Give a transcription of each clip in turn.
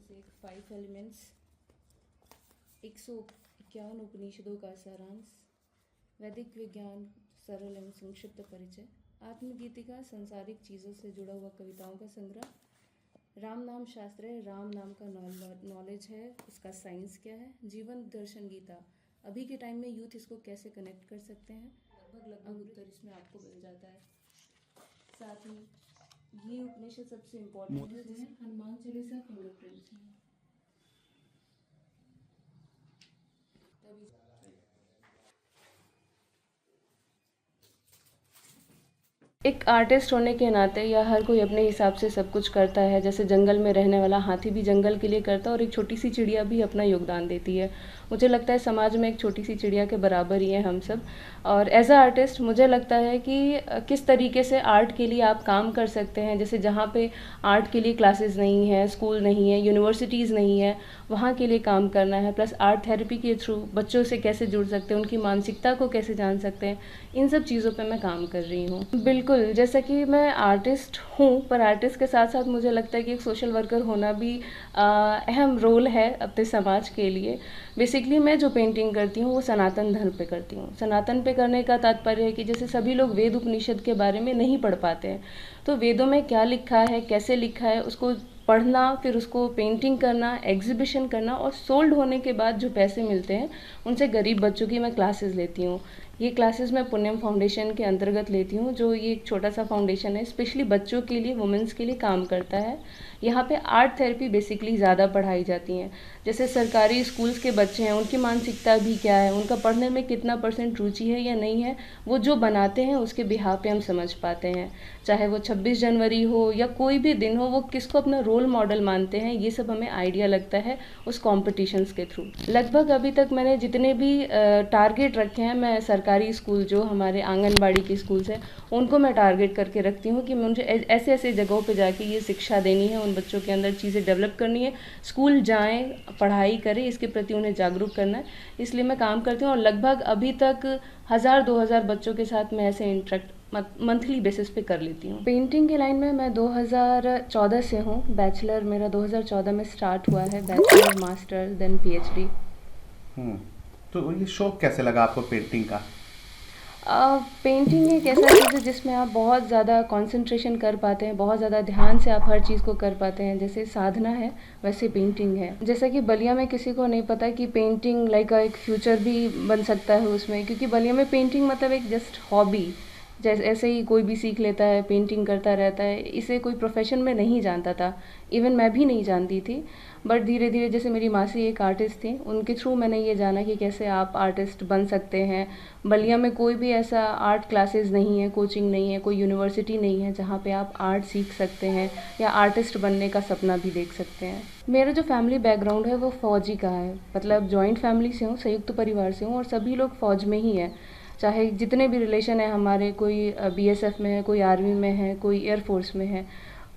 से 5 एलिमेंट्स, 151 उपनिषदों का सारांश, वैदिक विज्ञान सरल एवं संक्षिप्त परिचय, आत्मगीतिका संसारिक चीज़ों से जुड़ा हुआ कविताओं का संग्रह, राम नाम शास्त्र है, राम नाम का नॉलेज है, इसका साइंस क्या है, जीवन दर्शन गीता, अभी के टाइम में यूथ इसको कैसे कनेक्ट कर सकते हैं, लगभग उत्तर इसमें आपको मिल जाता है। साथ ही ये उपनिषद सबसे इम्पोर्टेंट है, जिसे हनुमान चालीसा फिंगरप्रिंट्स हैं। तभी एक आर्टिस्ट होने के नाते या हर कोई अपने हिसाब से सब कुछ करता है। जैसे जंगल में रहने वाला हाथी भी जंगल के लिए करता है और एक छोटी सी चिड़िया भी अपना योगदान देती है। मुझे लगता है समाज में एक छोटी सी चिड़िया के बराबर ही है हम सब। और एज अ आर्टिस्ट मुझे लगता है कि किस तरीके से आर्ट के लिए आप काम कर सकते हैं। जैसे जहाँ पे आर्ट के लिए क्लासेस नहीं है, स्कूल नहीं है, यूनिवर्सिटीज़ नहीं है, वहाँ के लिए काम करना है। प्लस आर्ट थेरेपी के थ्रू बच्चों से कैसे जुड़ सकते हैं, उनकी मानसिकता को कैसे जान सकते हैं, इन सब चीज़ों पे मैं काम कर रही हूँ। बिल्कुल, जैसा कि मैं आर्टिस्ट हूँ, पर आर्टिस्ट के साथ साथ मुझे लगता है कि एक सोशल वर्कर होना भी अहम रोल है अपने समाज के लिए। बेसिकली मैं जो पेंटिंग करती हूँ वो सनातन धर्म पे करती हूँ। सनातन पे करने का तात्पर्य है कि जैसे सभी लोग वेद उपनिषद के बारे में नहीं पढ़ पाते हैं, तो वेदों में क्या लिखा है, कैसे लिखा है, उसको पढ़ना, फिर उसको पेंटिंग करना, एग्जीबिशन करना, और सोल्ड होने के बाद जो पैसे मिलते हैं उनसे गरीब बच्चों की मैं क्लासेस लेती हूँ। ये क्लासेस मैं पुण्यम फाउंडेशन के अंतर्गत लेती हूँ, जो ये एक छोटा सा फाउंडेशन है, स्पेशली बच्चों के लिए, वुमेंस के लिए काम करता है। यहाँ पे आर्ट थेरेपी बेसिकली ज़्यादा पढ़ाई जाती हैं। जैसे सरकारी स्कूल्स के बच्चे हैं, उनकी मानसिकता भी क्या है, उनका पढ़ने में कितना % रुचि है या नहीं है, वो जो बनाते हैं उसके बिहाफ पे हम समझ पाते हैं। चाहे वो 26 जनवरी हो या कोई भी दिन हो, वो किसको अपना रोल मॉडल मानते हैं, ये सब हमें आइडिया लगता है उस कॉम्पिटिशन्स के थ्रू। लगभग अभी तक मैंने जितने भी टारगेट रखे हैं, मैं सरकारी स्कूल जो हमारे आंगनबाड़ी के स्कूल्स हैं उनको मैं टारगेट करके रखती हूँ कि मुझे ऐसे ऐसे जगहों पे जाके ये शिक्षा देनी है, उन बच्चों के अंदर चीज़ें डेवलप करनी है, स्कूल जाएं, पढ़ाई करें, इसके प्रति उन्हें जागरूक करना है। इसलिए मैं काम करती हूँ और लगभग अभी तक 1000-2000 बच्चों के साथ मैं ऐसे इंटरेक्ट मंथली बेसिस पे कर लेती हूँ। पेंटिंग की लाइन में मैं 2014 से हूँ। बैचलर मेरा 2014 में स्टार्ट हुआ है, बैचलर, मास्टर, देन PhD। तो ये शौक कैसे लगा आपको पेंटिंग का? पेंटिंग एक ऐसा चीज़ है जिसमें आप बहुत ज़्यादा कंसंट्रेशन कर पाते हैं, बहुत ज़्यादा ध्यान से आप हर चीज़ को कर पाते हैं। जैसे साधना है वैसे पेंटिंग है। जैसा कि बलिया में किसी को नहीं पता कि पेंटिंग लाइक एक फ्यूचर भी बन सकता है उसमें, क्योंकि बलिया में पेंटिंग मतलब एक जस्ट हॉबी, जैसे ऐसे ही कोई भी सीख लेता है, पेंटिंग करता रहता है, इसे कोई प्रोफेशन में नहीं जानता था। इवन मैं भी नहीं जानती थी, बट धीरे धीरे, जैसे मेरी मासी एक आर्टिस्ट थी, उनके थ्रू मैंने ये जाना कि कैसे आप आर्टिस्ट बन सकते हैं। बलिया में कोई भी ऐसा आर्ट क्लासेस नहीं है, कोचिंग नहीं है, कोई यूनिवर्सिटी नहीं है जहाँ पे आप आर्ट सीख सकते हैं या आर्टिस्ट बनने का सपना भी देख सकते हैं। मेरा जो फैमिली बैकग्राउंड है वो फ़ौजी का है, मतलब जॉइंट फैमिली से हूँ, संयुक्त परिवार से हूँ, और सभी लोग फ़ौज में ही हैं। चाहे जितने भी रिलेशन है हमारे, कोई BSF में है, कोई आर्मी में है, कोई एयरफोर्स में है,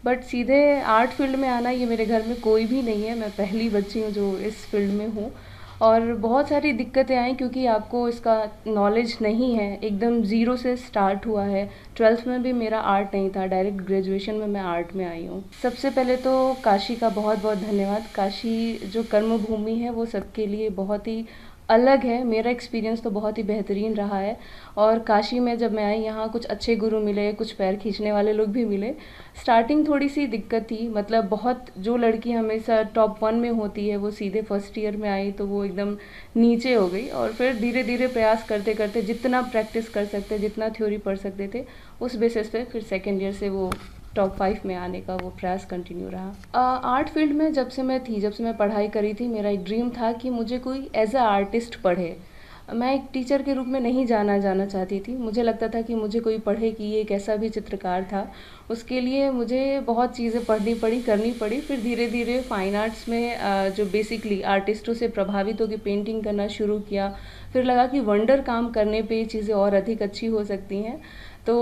बट सीधे आर्ट फील्ड में आना ये मेरे घर में कोई भी नहीं है। मैं पहली बच्ची हूँ जो इस फील्ड में हूँ, और बहुत सारी दिक्कतें आई क्योंकि आपको इसका नॉलेज नहीं है, एकदम ज़ीरो से स्टार्ट हुआ है। 12th में भी मेरा आर्ट नहीं था, डायरेक्ट ग्रेजुएशन में मैं आर्ट में आई हूँ। सबसे पहले तो काशी का बहुत बहुत धन्यवाद। काशी जो कर्म भूमि है वो सबके लिए बहुत ही अलग है। मेरा एक्सपीरियंस तो बहुत ही बेहतरीन रहा है, और काशी में जब मैं आई, यहाँ कुछ अच्छे गुरु मिले, कुछ पैर खींचने वाले लोग भी मिले। स्टार्टिंग थोड़ी सी दिक्कत थी, मतलब बहुत, जो लड़की हमेशा टॉप 1 में होती है वो सीधे फर्स्ट ईयर में आई तो वो एकदम नीचे हो गई, और फिर धीरे धीरे प्रयास करते करते जितना प्रैक्टिस कर सकते, जितना थ्योरी पढ़ सकते थे, उस बेसिस पे फिर सेकेंड ईयर से वो टॉप 5 में आने का वो प्रयास कंटिन्यू रहा। आर्ट फील्ड में जब से मैं पढ़ाई करी थी, मेरा एक ड्रीम था कि मुझे कोई एज अ आर्टिस्ट पढ़े। मैं एक टीचर के रूप में नहीं जाना चाहती थी। मुझे लगता था कि मुझे कोई पढ़े कि ये कैसा भी चित्रकार था। उसके लिए मुझे बहुत चीज़ें पढ़नी पड़ी, करनी पड़ी। फिर धीरे धीरे फाइन आर्ट्स में जो बेसिकली आर्टिस्टों से प्रभावित होकर पेंटिंग करना शुरू किया। फिर लगा कि वंडर काम करने पे चीज़ें और अधिक अच्छी हो सकती हैं। तो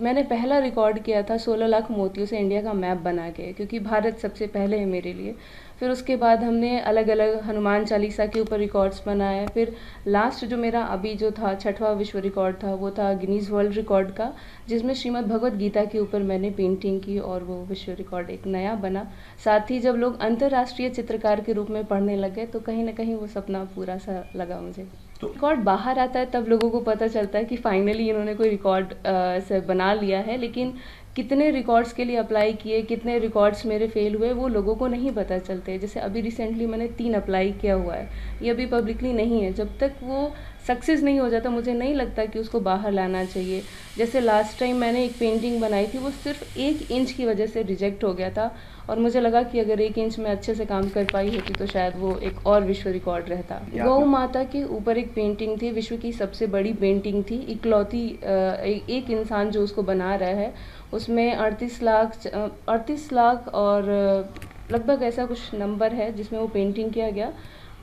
मैंने पहला रिकॉर्ड किया था 16 लाख मोतियों से इंडिया का मैप बना के, क्योंकि भारत सबसे पहले है मेरे लिए। फिर उसके बाद हमने अलग अलग हनुमान चालीसा के ऊपर रिकॉर्ड्स बनाए। फिर लास्ट जो मेरा अभी जो था 6वां विश्व रिकॉर्ड था, वो था गिनीज़ वर्ल्ड रिकॉर्ड का, जिसमें श्रीमद् भगवत गीता के ऊपर मैंने पेंटिंग की और वो विश्व रिकॉर्ड एक नया बना। साथ ही जब लोग अंतर्राष्ट्रीय चित्रकार के रूप में पढ़ने लगे तो कहीं ना कहीं वो सपना पूरा सा लगा मुझे। तो रिकॉर्ड बाहर आता है तब लोगों को पता चलता है कि फाइनली इन्होंने कोई रिकॉर्ड से बना लिया है, लेकिन कितने रिकॉर्ड्स के लिए अप्लाई किए, कितने रिकॉर्ड्स मेरे फेल हुए, वो लोगों को नहीं पता चलते। जैसे अभी रिसेंटली मैंने 3 अप्लाई किया हुआ है, ये अभी पब्लिकली नहीं है। जब तक वो सक्सेस नहीं हो जाता मुझे नहीं लगता कि उसको बाहर लाना चाहिए। जैसे लास्ट टाइम मैंने एक पेंटिंग बनाई थी, वो सिर्फ 1 इंच की वजह से रिजेक्ट हो गया था और मुझे लगा कि अगर 1 इंच में अच्छे से काम कर पाई होती तो शायद वो एक और विश्व रिकॉर्ड रहता। गौ माता के ऊपर एक पेंटिंग थी, विश्व की सबसे बड़ी पेंटिंग थी, इकलौती एक इंसान जो उसको बना रहा है। उसमें 38 लाख और लगभग ऐसा कुछ नंबर है जिसमें वो पेंटिंग किया गया।